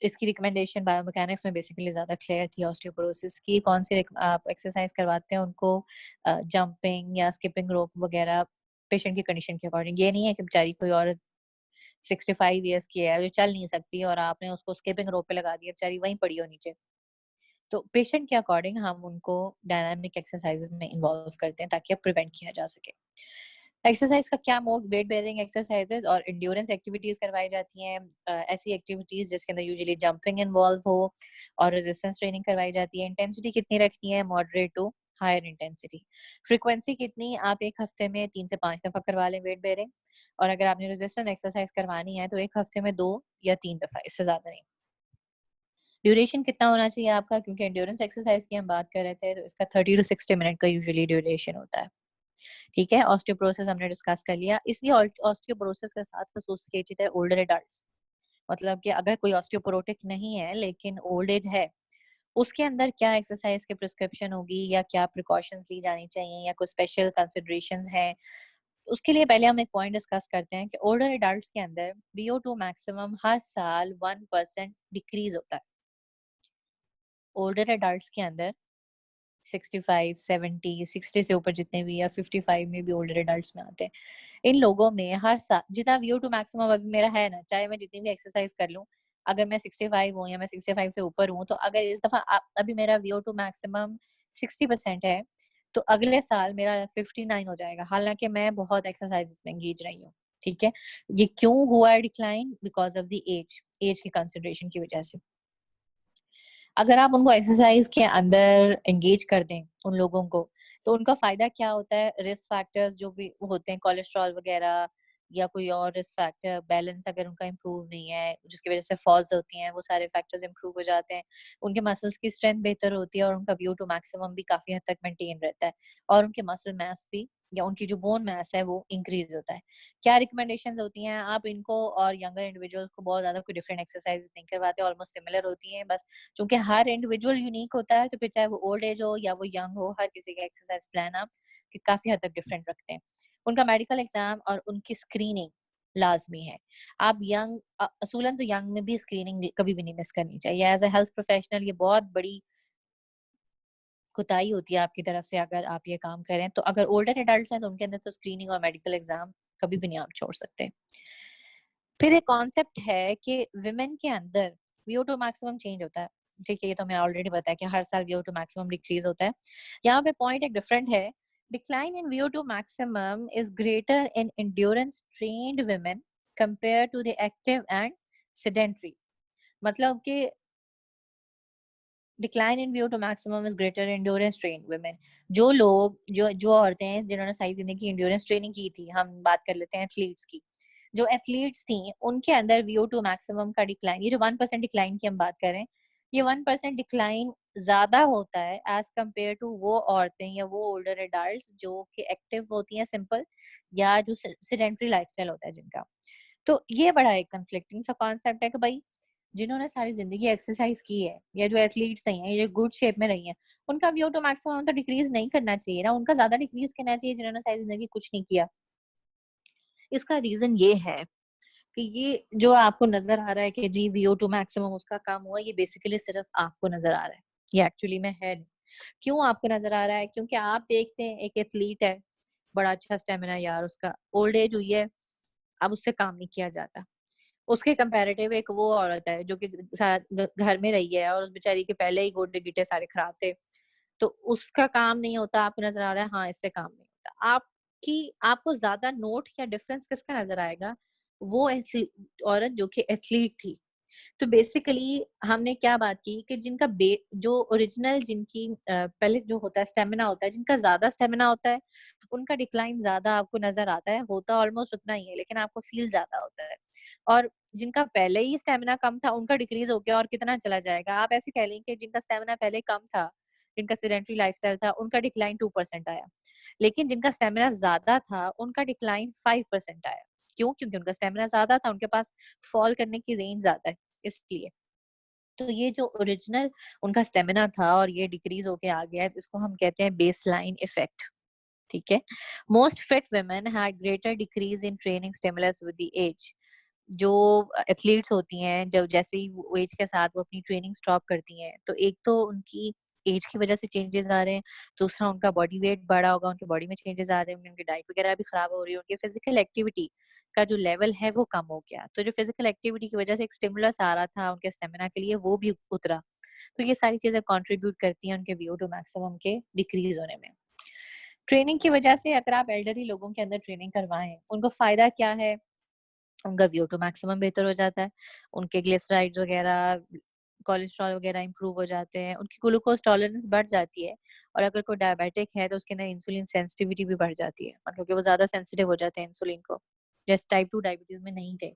इसकी रिकमेंडेशन बायोमैकेनिक्स में बेसिकली ज्यादा क्लियर थी ऑस्टियोपोरोसिस की। कौन सी आप एक्सरसाइज करवाते हैं उनको? जंपिंग या स्किपिंग रोप वगैरह, पेशेंट की कंडीशन के अकॉर्डिंग। ये नहीं है कि बेचारी कोई औरत 65 ईयर्स की है जो चल नहीं सकती और आपने उसको स्किपिंग रोप पे लगा दिया, बेचारी वहीं पड़ी हो नीचे। तो पेशेंट के अकॉर्डिंग हम उनको डायनामिक एक्सरसाइजेज में इन्वॉल्व करते हैं ताकि अब प्रिवेंट किया जा सके। एक्सरसाइज का क्या मोड? वेट बेयरिंग एक्सरसाइजेज और इंड्योरेंस एक्टिविटीज करवाई जाती हैं। ऐसी एक्टिविटीज जिसके अंदर यूजुअली जंपिंग इन्वॉल्व हो और रेजिस्टेंस ट्रेनिंग करवाई जाती है। इंटेंसिटी कितनी रखनी है? Moderate to higher intensity. Frequency कितनी? आप एक हफ्ते में 3 से 5 दफा करवा लें वेट बेयरिंग। और अगर आपने रेजिस्टेंस एक्सरसाइज करवानी है तो एक हफ्ते में 2 या 3 दफा, इससे ज्यादा नहीं। ड्यूरेशन कितना होना चाहिए आपका? क्योंकि एंड्योरेंस एक्सरसाइज की हम बात कर रहे थे तो इसका 30 to 60 मिनट का यूजुअली ड्यूरेशन होता है। ठीक है, ऑस्टियोपोरोसिस हमने डिस्कस कर लिया। इसलिए ऑस्टियोपोरोसिस के साथ एसोसिएटेड है ओल्डर एडल्ट्स। मतलब कि अगर कोई ऑस्टियोपोरोटिक नहीं है लेकिन ओल्ड एज है, उसके अंदर क्या एक्सरसाइज की प्रिस्क्रिप्शन होगी या क्या प्रिकॉशंस ली जानी चाहिए या कोई स्पेशल कंसिडरेशंस हैं? उसके लिए पहले हम एक पॉइंट डिस्कस करते हैं कि ओल्डर एडल्ट्स के अंदर VO2 मैक्सिमम हर साल 1% डिक्रीज होता है। ओल्डर एडल्ट्स के अंदर 65, 70, 60 से ऊपर जितने भी, या 55 में भी ओल्डर एडल्ट्स में आते हैं, इन लोगों में हर साल जितना VO2 मैक्सिमम अभी मेरा है ना, चाहे मैं जितनी भी एक्सरसाइज कर लूं, अगर मैं 65 हूँ या मैं 65 से ऊपर हूँ, तो अगर इस दफा अभी मेरा VO2 मैक्सिमम 60% है तो अगले साल मेरा 59 हो जाएगा, हालांकि मैं बहुत एक्सरसाइज में एंगेज रही हूँ। ठीक है, ये क्यों हुआ है decline? Because of the age की कंसिडरेशन की वजह से। अगर आप उनको एक्सरसाइज के अंदर एंगेज कर दें उन लोगों को, तो उनका फायदा क्या होता है? रिस्क फैक्टर्स जो भी होते हैं, कोलेस्ट्रॉल वगैरह या कोई और रिस्क फैक्टर, बैलेंस अगर उनका इम्प्रूव नहीं है जिसकी वजह से फॉल्स होती हैं, वो सारे फैक्टर्स इम्प्रूव हो जाते हैं। उनके मसल्स की स्ट्रेंथ बेहतर होती है और उनका VO2 मैक्सिमम भी काफी हद तक मेंटेन रहता है, और उनके मसल मास भी या उनकी जो बोन मास है वो इंक्रीज होता है। क्या रिकमेंडेशंस होती हैं? आप इनको और यंगर इंडिविजुअल्स को बहुत ज्यादा कोई डिफरेंट एक्सरसाइज नहीं करवाते, ऑलमोस्ट सिमिलर होती हैं बस। क्योंकि हर इंडिविजुअल यूनिक होता है, तो फिर चाहे वो ओल्ड एज हो या वो यंग हो, हर किसी का एक्सरसाइज प्लान आप काफी हद तक डिफरेंट रखते हैं। उनका मेडिकल एग्जाम और उनकी स्क्रीनिंग लाजमी है। आप यंग, असूलन तो यंग में भी स्क्रीनिंग कभी भी नहीं मिस करनी चाहिए। एज ए हेल्थ प्रोफेशनल ये बहुत बड़ी कोताही होती है आपकी तरफ से अगर आप ये काम करें। तो अगर ओल्डर एडल्ट हैं तो उनके अंदर तो स्क्रीनिंग और मेडिकल एग्जाम कभी भी नहीं आप छोड़ सकते। फिर एक कॉन्सेप्ट है कि विमेन के अंदर VO2 मैक्सिमम चेंज होता है। ठीक है, ये तो मैं ऑलरेडी बताया कि हर साल VO2 मैक्सिमम डिक्रीज होता है। यहाँ पे पॉइंट एक डिफरेंट है। Decline in VO2 maximum is greater in endurance trained women compare to the active and sedentary. मतलब कि decline in VO2 maximum is greater endurance trained women. जो लोग, जो औरतें हैं जिन्होंने सारी जिंदगी एंड्योरेंस ट्रेनिंग की थी, हम बात कर लेते हैं एथलीट्स की, जो एथलीट्स थी उनके अंदर VO2 मैक्सिमम का डिक्लाइन, ये जो 1% डिक्लाइन की हम बात करें, ये 1% डिक्लाइन ज्यादा होता है एज कम्पेयर टू वो औरतें या वो ओल्डर एडल्ट जो कि एक्टिव होती हैं, सिंपल, या जो सेडेंटरी लाइफस्टाइल होता है जिनका। तो ये बड़ा एक कंफ्लिक्टिंग सा कॉन्सेप्ट है कि भाई जिन्होंने सारी जिंदगी एक्सरसाइज की है या जो एथलीट्स हैं, ये जो गुड शेप में रही हैं, उनका VO2 मैक्सिमम तो डिक्रीज नहीं करना चाहिए ना, उनका ज्यादा डिक्रीज करना चाहिए जिन्होंने सारी जिंदगी कुछ नहीं किया। इसका रीजन ये है कि ये जो आपको नजर आ रहा है कि जी VO2 मैक्सिमम उसका कम हुआ, ये बेसिकली सिर्फ आपको नजर आ रहा है, ये एक्चुअली में है नहीं। क्यों आपको नजर आ रहा है? क्योंकि आप देखते हैं एक एथलीट है, बड़ा अच्छा स्टेमिना यार, उसका ओल्ड एज हुई है, अब उससे काम नहीं किया जाता, उसके कंपैरेटिव एक वो औरत है जो कि घर में रही है और उस बेचारी के पहले ही गोडे गिट्टे सारे खराब थे, तो उसका काम नहीं होता, आपको नजर आ रहा है हाँ इससे काम नहीं होता। आपको ज्यादा नोट या डिफरेंस किसका नजर आएगा? वो औरत जो कि एथलीट थी। तो बेसिकली हमने क्या बात की कि जिनका जो ओरिजिनल जिनकी पहले जो होता है स्टेमिना होता है, जिनका ज्यादा स्टेमिना होता है उनका डिक्लाइन ज्यादा आपको नजर आता है, होता ऑलमोस्ट उतना ही है लेकिन आपको फील ज्यादा होता है। और जिनका पहले ही स्टेमिना कम था उनका डिक्रीज हो गया और कितना चला जाएगा। आप ऐसे कह लें कि जिनका स्टेमिना पहले कम था, जिनका सेडेंटरी लाइफस्टाइल था, उनका डिक्लाइन 2% आया, लेकिन जिनका स्टेमिना ज्यादा था उनका डिक्लाइन 5% आया। क्यों? क्योंकि उनका स्टेमिना ज्यादा था, उनके पास फॉल करने की रेंज ज्यादा है इसलिए। तो ये जो ओरिजिनल उनका स्टेमिना था और ये डिक्रीज होके आ गया है, इसको हम कहते हैं बेसलाइन इफेक्ट। ठीक है। Most fit women had greater decrease in training stimulus with the age. जो एथलीट्स होती हैं, जब जैसे ही वो एज के साथ वो अपनी ट्रेनिंग स्टॉप करती हैं, तो एक तो उनकी एज की वजह से चेंजेस आ रहे हैं, दूसरा उनका बॉडी वेट बढ़ा होगा, उनकी बॉडी में चेंजेस आ रहे हैं, उनकी डाइट वगैरह भी खराब हो रही है, उनकी फिजिकल एक्टिविटी का जो लेवल है वो कम हो गया। तो जो फिजिकल एक्टिविटी की वजह से एक स्टिमुलस आ रहा था उनके स्टेमिना के लिए, वो भी उतरा। तो ये सारी चीजें कंट्रीब्यूट करती हैं उनके VO2 मैक्सिमम के डिक्रीज होने में। ट्रेनिंग की वजह से अगर आप एल्डरली लोगों के अंदर ट्रेनिंग करवाएं, उनको फायदा क्या है? उनका VO2 मैक्सिमम बेहतर हो जाता है, उनके ग्लिसराइड्स वगैरह, कोलेस्ट्रॉल वगैरह इंप्रूव हो जाते हैं, उनकी ग्लूकोज टॉलरेंस बढ़ जाती है, और अगर कोई डायबिटिक है तो उसके अंदर इंसुलिन सेंसिटिविटी भी बढ़ जाती है, मतलब कि वो ज्यादा सेंसिटिव हो जाते हैं इंसुलिन को, जैसे टाइप 2 डायबिटीज में नहीं थे।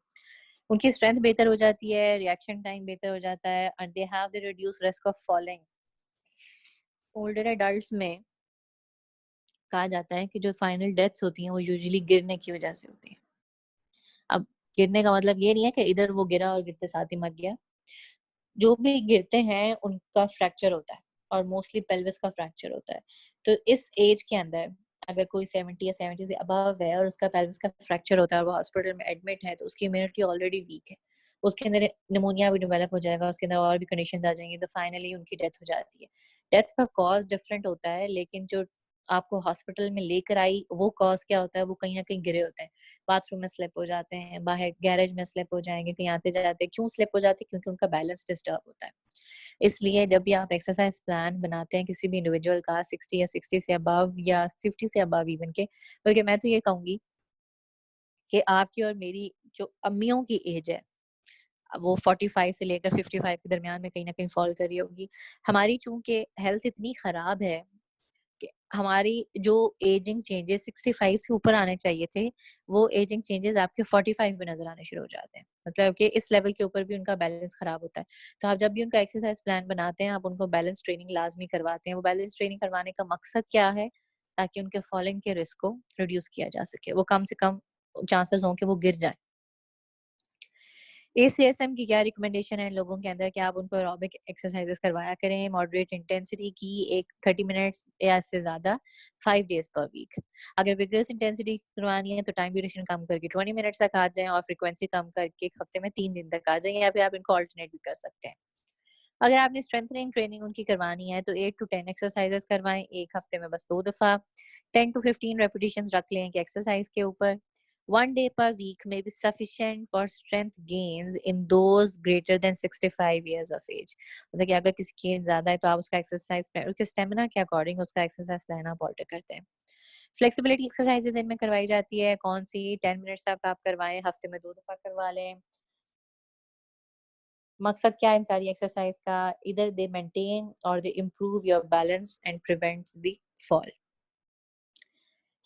उनकी स्ट्रेंथ बेहतर हो जाती है, रिएक्शन टाइम बेहतर हो जाता है, and they have the reduce risk of falling. Older adults में कहा जाता है कि जो फाइनल डेथ्स होती हैं वो यूजुअली गिरने की वजह से होती है। अब गिरने का मतलब ये नहीं है कि इधर वो गिरा और गिरते साथ ही मर गया। जो भी गिरते हैं उनका फ्रैक्चर होता है, और मोस्टली पेल्विस का फ्रैक्चर होता है। तो इस एज के अंदर अगर कोई 70 या 70 से अबव है और उसका पेल्विस का फ्रैक्चर होता है और वो हॉस्पिटल में एडमिट है, तो उसकी इम्यूनिटी ऑलरेडी वीक है, उसके अंदर निमोनिया भी डेवलप हो जाएगा, उसके अंदर और भी कंडीशंस आ जाएंगी, तो फाइनली उनकी डेथ हो जाती है। डेथ का कॉज डिफरेंट होता है, लेकिन जो आपको हॉस्पिटल में लेकर आई वो कॉज क्या होता है? वो कहीं ना कहीं गिरे होते हैं, बाथरूम में स्लिप हो जाते हैं, बाहर गैरेज में स्लिप हो जाएंगे, कहीं आते जाते। क्यों स्लिप हो जाते हैं? क्योंकि उनका बैलेंस डिस्टर्ब होता है। इसलिए जब भी आप एक्सरसाइज प्लान बनाते हैं किसी भी इंडिविजुअल का, 60 या 60 से अबव या 50 से अबव इवन के, बल्कि मैं तो ये कहूंगी कि आपकी और मेरी जो अम्मियों की एज है वो 45 से लेकर 55 के दरमियान में कहीं ना कहीं फॉल कर रही होगी। हमारी चूंकि हेल्थ इतनी खराब है कि हमारी जो एजिंग चेंजेस 65 से ऊपर आने चाहिए थे, वो एजिंग चेंजेस आपके 45 में नजर आने शुरू हो जाते हैं, मतलब कि इस लेवल के ऊपर भी उनका बैलेंस खराब होता है। तो आप जब भी उनका एक्सरसाइज प्लान बनाते हैं, आप उनको बैलेंस ट्रेनिंग लाजमी करवाते हैं। वो बैलेंस ट्रेनिंग करवाने का मकसद क्या है? ताकि उनके फॉलिंग के रिस्क को रिड्यूस किया जा सके, वो कम से कम चांसेस हों कि वो गिर जाए। ACSM की क्या रिकमेंडेशन है इन लोगों के अंदर कि आप उनको एरोबिक एक्सरसाइजेस करवाया करें मॉडरेट इंटेंसिटी की, एक 30 मिनट्स या इससे ज्यादा 5 डेज पर वीक। अगर विग्रेस इंटेंसिटी करवानी है तो टाइम ड्यूरेशन कम करके 20 मिनट्स तक आ जाएं और फ्रीक्वेंसी कम करके एक हफ्ते में 3 दिन तक आ जाएं, या फिर आप इनको ऑल्टरनेट भी कर सकते हैं। अगर आपने स्ट्रेंथनिंग ट्रेनिंग उनकी करवानी है तो 8 to 10 एक्सरसाइजेस करवाएं एक हफ्ते में बस 2 दफा। 10 to 15 रेपिटेशंस रख लें कि एक्सरसाइज के ऊपर। 1 day per week may be sufficient for strength gains in those greater than 65 years of age। मतलब कि अगर किसी की एज ज्यादा है तो आप उसका एक्सरसाइज प्लान उसके स्टेमिना के अकॉर्डिंग उसका एक्सरसाइज प्लान आप ऑल्टर करते हैं। फ्लेक्सिबिलिटी एक्सरसाइजेज इनमें करवाई जाती है, कौन सी? 10 मिनट्स तक आप करवाएं, हफ्ते में 2 दफा करवा लें। मकसद क्या है इन सारी एक्सरसाइज का? इधर दे मेंटेन और दे improve your balance and prevents the fall.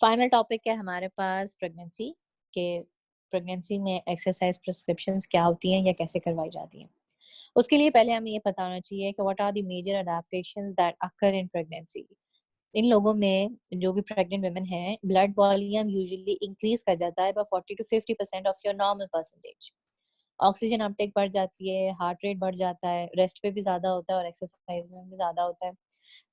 Final topic है हमारे पास प्रेगनेंसी के। प्रेगनेंसी में एक्सरसाइज प्रिस्क्रिप्शंस क्या होती हैं या कैसे करवाई जाती हैं? उसके लिए पहले हमें ये पता होना चाहिए कि what are the major adaptations that occur in pregnancy. इन लोगों में जो भी प्रेग्नेंट वुमेन है, ब्लड वॉल्यूम यूजुअली इंक्रीज कर जाता है by 40 to 50% of your normal percentage. Oxygen uptake बढ़ जाती है, हार्ट रेट बढ़ जाता है, रेस्ट पे भी ज्यादा होता है और एक्सरसाइज में भी ज्यादा होता है।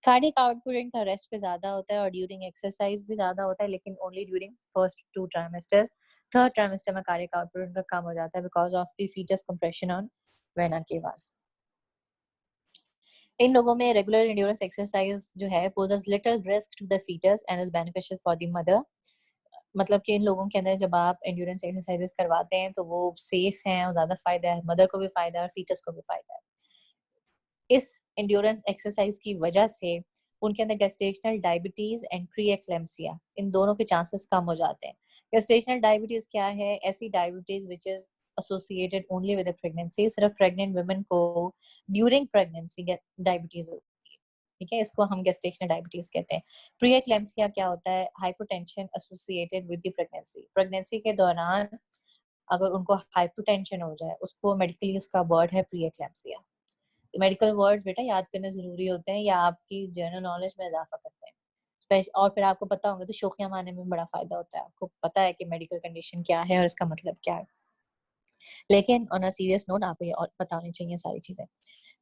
कार्डियक आउटपुट इनका रेस्ट पे ज्यादा होता है और ड्यूरिंग एक्सरसाइज भी ज्यादा होता है, लेकिन only during first 2 trimesters. Third trimester में कार्डियक आउटपुट इनका कम हो जाता है because of the fetus compression on vena cavas. इन लोगों में रेगुलर एंड्योरेंस एक्सरसाइज जो है poses little risk to the fetus and is beneficial for the mother. मतलब कि इन लोगों के अंदर जब आप एंड्योरेंस एक्सरसाइजेस करवाते हैं तो वो सेफ हैं और ज्यादा फायदा है, मदर को भी फायदा है और फीटस को भी फायदा है। इस एंड्योरेंस एक्सरसाइज की वजह से उनके अंदर gestational diabetes and preeclampsia, इन दोनों के चांसेस कम हो जाते हैं। गेस्टेशनल डायबिटीज क्या है? ऐसी diabetes which is associated only with pregnancy, सिर्फ प्रेग्नेंट वुमेन को ड्यूरिंग प्रेगनेंसी डायबिटीज होती है, ठीक है, इसको हम गेस्टेशनल डायबिटीज कहते हैं। प्री एक्लेम्सिया क्या होता है? Hypotension associated with the pregnancy, pregnancy के दौरान अगर उनको हाइपोटेंशन हो जाए, उसको मेडिकली उसका वर्ड है प्री एक्लेम्सिया। मेडिकल वर्ड्स बेटा याद करने जरूरी होते हैं या आपकी जनरल नॉलेज में इजाफा करते हैं। और फिर आपको पता होगा तो शोखिया मारने में बड़ा फायदा होता है, आपको पता है कि मेडिकल कंडीशन क्या है और इसका मतलब क्या है। लेकिन ऑन अ सीरियस नोट आपको ये और पता होनी चाहिए सारी चीजें।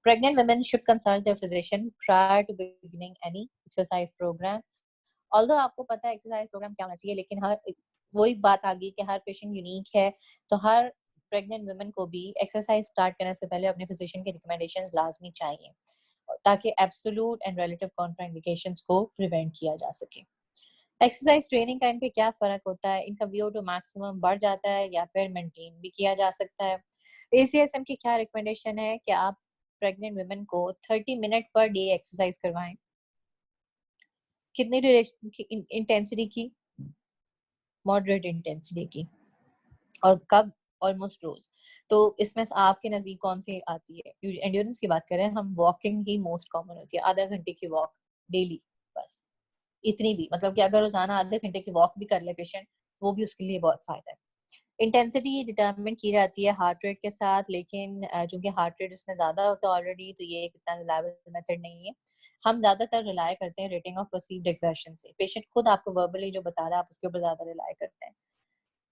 Pregnant women should consult their physician prior to beginning any exercise program. Although आपको पता है एक्सरसाइज प्रोग्राम क्या होना चाहिए, लेकिन हर वही बात आ गई कि हर पेशेंट यूनिक है, तो हर प्रेग्नेंट वुमेन को भी एक्सरसाइज स्टार्ट करने से पहले अपने फिजिशियन की रिकमेंडेशंस लाजमी चाहिए, ताकि एब्सोल्यूट एंड रिलेटिव कॉन्ट्राइंडिकेशंस को प्रिवेंट किया जा सके। एक्सरसाइज ट्रेनिंग का इन पे क्या फर्क होता है? इनका VO2 मैक्सिमम बढ़ जाता है या फिर मेंटेन भी किया जा सकता है। ACSM की क्या रिकमेंडेशन है कि आप प्रेग्नेंट वुमेन को 30 मिनट पर डे एक्सरसाइज करवाएं। कितनी ड्यूरेशन की? इंटेंसिटी की? मॉडरेट इंटेंसिटी की। और कब? ऑलमोस्ट रोज। तो इसमें से आपके नजदीक कौन सी आती है? एंड्योरेंस की बात करें हम, वॉकिंग ही मोस्ट कॉमन होती है, आधा घंटे की वॉक डेली, बस इतनी भी, मतलब कि अगर रोजाना आधे घंटे की वॉक भी कर ले पेशेंट, वो भी उसके लिए बहुत फायदा है। इंटेंसिटी डिटरमिन की जाती है हार्ट रेट के साथ, लेकिन चूंकि हार्ट रेट इसमें ज्यादा होता है ऑलरेडी, तो ये एक इतना रिलायबल मेथड नहीं है। हम ज्यादातर रिलाय करते हैं रेटिंग ऑफ परसीव्ड एक्सर्शन से। पेशेंट खुद आपको वर्बली जो बता रहा है आप उसके ऊपर ज्यादा रिलाय करते हैं।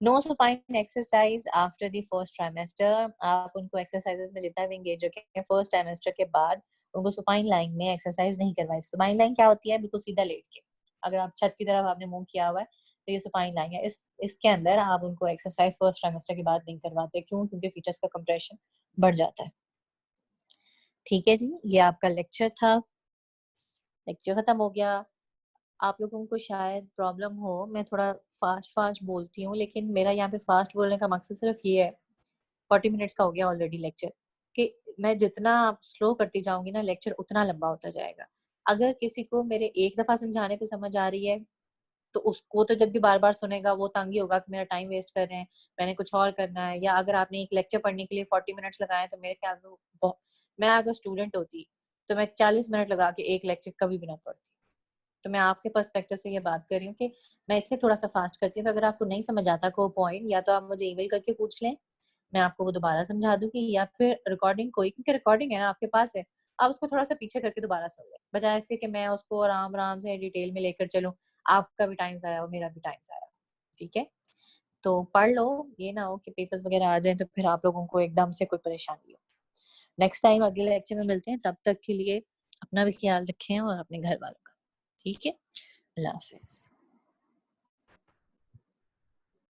No supine exercise after the first trimester. आप उनको एक्सरसाइजेस में जितना भी एंगेज रखें फर्स्ट ट्राइमेस्टर के बाद उनको सुपाइन लाइन में एक्सरसाइज नहीं करवाई। सुपाइन लाइन क्या होती है? बिल्कुल सीधा लेट के, अगर आप छत की तरफ आपने मुंह किया हुआ है तो ये सुपाइन लाइन है। इसके अंदर आप उनको एक्सरसाइज फर्स्ट ट्राइमेस्टर के बाद नहीं करवाते। क्यों? क्योंकि फीटस का कंप्रेशन बढ़ जाता है। ठीक है जी, ये आपका लेक्चर था, लेक्चर खत्म हो गया। आप लोगों को शायद प्रॉब्लम हो, मैं थोड़ा फास्ट फास्ट बोलती हूँ, लेकिन मेरा यहाँ पे फास्ट बोलने का मकसद सिर्फ ये है, 40 मिनट्स का हो गया ऑलरेडी लेक्चर, कि मैं जितना आप स्लो करती जाऊंगी ना लेक्चर उतना लंबा होता जाएगा। अगर किसी को मेरे एक दफा समझाने पे समझ आ रही है तो उसको तो जब भी बार बार सुनेगा वो तंग ही होगा कि मेरा टाइम वेस्ट कर रहे हैं, मैंने कुछ और करना है। या अगर आपने एक लेक्चर पढ़ने के लिए 40 मिनट्स लगाए तो मेरे ख्याल में मैं अगर स्टूडेंट होती तो मैं 40 मिनट लगा के एक लेक्चर कभी भी ना पढ़ती। तो मैं आपके पर्सपेक्टिव से ये बात कर रही हूँ कि मैं इसलिए थोड़ा सा फास्ट करती हूँ। तो अगर आपको नहीं समझ आता कोई पॉइंट, या तो आप मुझे ईमेल करके पूछ लें, मैं आपको वो दोबारा समझा दूंगी, या फिर रिकॉर्डिंग कोई, क्योंकि रिकॉर्डिंग है ना आपके पास है, आप उसको थोड़ा सा पीछे करके दोबारा सुन लें, बजाय इसके कि मैं उसको आराम आराम से डिटेल में लेकर चलूं। आपका भी टाइम जाया और मेरा भी टाइम जाया। ठीक है, तो पढ़ लो, ये ना हो कि पेपर्स वगैरह आ जाए तो फिर आप लोगों को एकदम से कोई परेशानी हो। नेक्स्ट टाइम अगले लेक्चर में मिलते हैं, तब तक के लिए अपना भी ख्याल रखें और अपने घर वालों का। ठीक है, अल्लाह हाफिज।